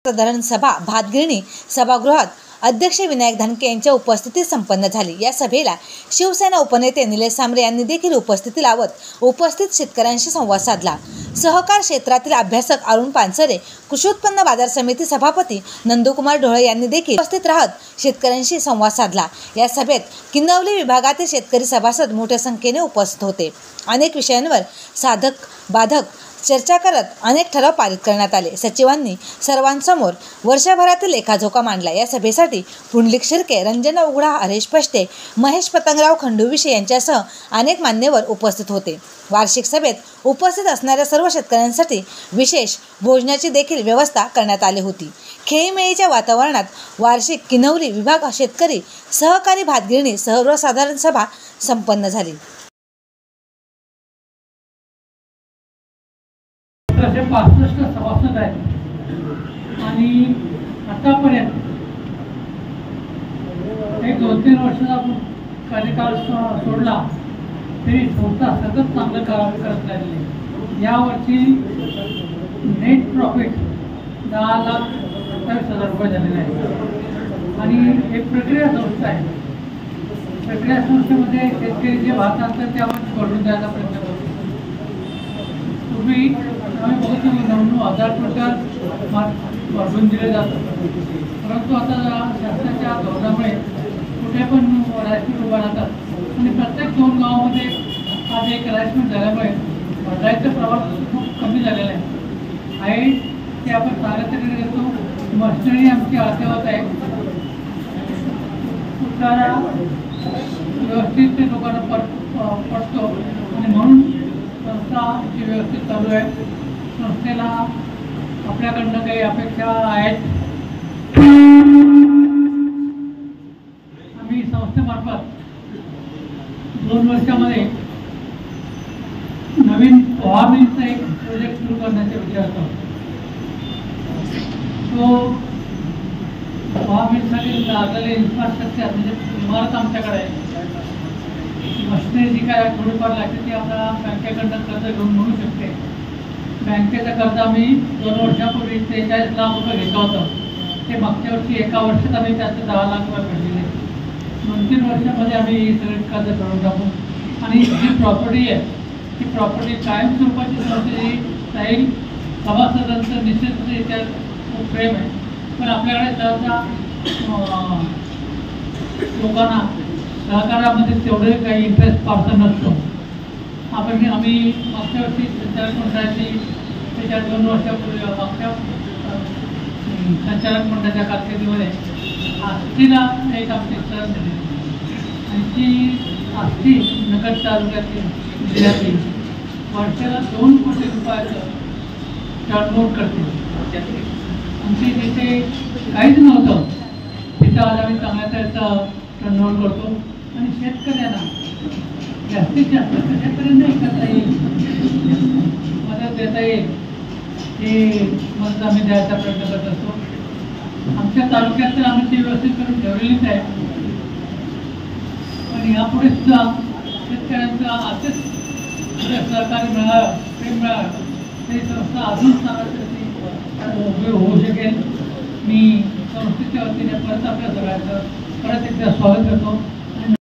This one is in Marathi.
साधारण सभा भातगिरणी सभागृहात अध्यक्ष विनायक धानके यांच्या उपस्थितीत संपन्न झाली। या सभेला शिवसेना उपनेते निलेश सांबरे यांनी देखील उपस्थिती लावत उपस्थित शेतकऱ्यांशी संवाद साधला। सहकार क्षेत्रातील अभ्यासक अरुण पानसरे, कृषी उत्पन्न बाजार समिती सभापती नंदकुमार ढोळे यांनी देखील उपस्थित राहत शेतकऱ्यांशी संवाद साधला। या सभेत किनवली विभागातील शेतकरी सभासद मोठ्या संख्येने उपस्थित होते। अनेक विषयांवर साधक बाधक चर्चा करत अनेक ठराव पारित करण्यात आले। सचिवांनी सर्वांसमोर वर्षभरातील लेखाजोखा मांडला। या सभेसाठी पुंडलिक शिर्के, रंजना उघडा, हरेश पष्टे, महेश पतंगराव खंडूविशे यांच्यासह अनेक मान्यवर उपस्थित होते। वार्षिक सभेत उपस्थित असणाऱ्या सर्व शेतकऱ्यांसाठी विशेष भोजनाची देखील व्यवस्था करण्यात आली होती। खेळीमेळीच्या वातावरणात वार्षिक किनवली विभाग शेतकरी सहकारी भातगिरणी सर्वसाधारण सभा संपन्न झाली। 65 सभासद आहेत आणि आतापर्यंत एक 2-3 वर्षाचा आपण कार्यकाळ सोडला तरी संस्था सतत चांगलं काम करत राहिली। यावर्षी नेट प्रॉफिट 10,28,000 रुपये झालेले आहे आणि एक प्रक्रिया संस्था आहे। प्रक्रिया संस्थेमध्ये शेतकरी जे भात आणतात ते आपण सोडून द्यायचा प्रयत्न करतो। तुम्ही आम्ही बघतो 99,000 क्विंटल वाढवून दिले जातं, परंतु आता शासनाच्या धोरणामुळे कुठे पण राईसमिल उभा राहतात आणि प्रत्येक 2 गावामध्ये आज एक राईसमिल झाल्यामुळे भरडायचं प्रमाण खूप कमी झालेलं आहे ते आपण चांगल्या घेतो। मशिनरी आमची अद्ययावत आहे, उतारा व्यवस्थित लोकांना पडतो आणि म्हणून संस्था आमची व्यवस्थित चालू आहे। संस्थेला आपल्याकडनं काही अपेक्षा आहेत। आम्ही संस्थेमार्फत 2 वर्षामध्ये नवीन पोहामिलचा एक प्रोजेक्ट सुरू करण्याचा विचार करतो। तो पोहामिलसाठी लागलेले इन्फ्रास्ट्रक्चर म्हणजे इमारत आमच्याकडे आहे। मशिनरी जी काय थोडीफार लागते ती आपल्याला बँकेकडनं कर्ज घेऊन मिळू शकते। बँकेचं कर्ज आम्ही 2 वर्षापूर्वी 43 लाख रुपये घेतलं होतं, ते मागच्या वर्षी एका वर्षात आम्ही त्याचे 10 लाख रुपये फेडलेले। 2-3 वर्षामध्ये आम्ही सगळे कर्ज फेडून टाकू आणि जी प्रॉपर्टी आहे ती प्रॉपर्टी कायमस्वरूपाची संस्थेची राहील। सभासदांचं निश्चितरित्या खूप प्रेम आहे, पण आपल्याकडे सहसा लोकांना सहकारामध्ये तेवढे काही इंटरेस्ट फारसा नसतो। आम्ही मागच्या वर्षी संचालक मंडळाची त्याच्या 2 वर्षापूर्वी मागच्या संचालक मंडळाच्या कारकिर्दीमध्ये आष्टीला एक आमची सर दिली आणि ती आष्टी नगर तालुक्यातील जिल्ह्यातील वर्षाला 2 कोटी रुपयाचं टर्नओव्हर करते। आमची जिथे काहीच नव्हतं तिथं आज आम्ही चांगल्या तऱ्हेचं टर्नओव्हर करतो आणि शेतकऱ्यांना जास्तीत जास्त कशापर्यंत करता येईल, मदत देता येईल हे मदत आम्ही द्यायचा प्रयत्न करत असतो। आमच्या तालुक्यात तर आम्ही ती व्यवस्थित करून ठेवलेलीच आहे, पण यापुढे सुद्धा शेतकऱ्यांचं असंच सहकार्य मिळावं, प्रेम मिळावं, ही संस्था अजून चांगली होऊ शकेल। मी संस्थेच्या वतीने परत आपल्या सगळ्यांचं परत एकदा स्वागत करतो।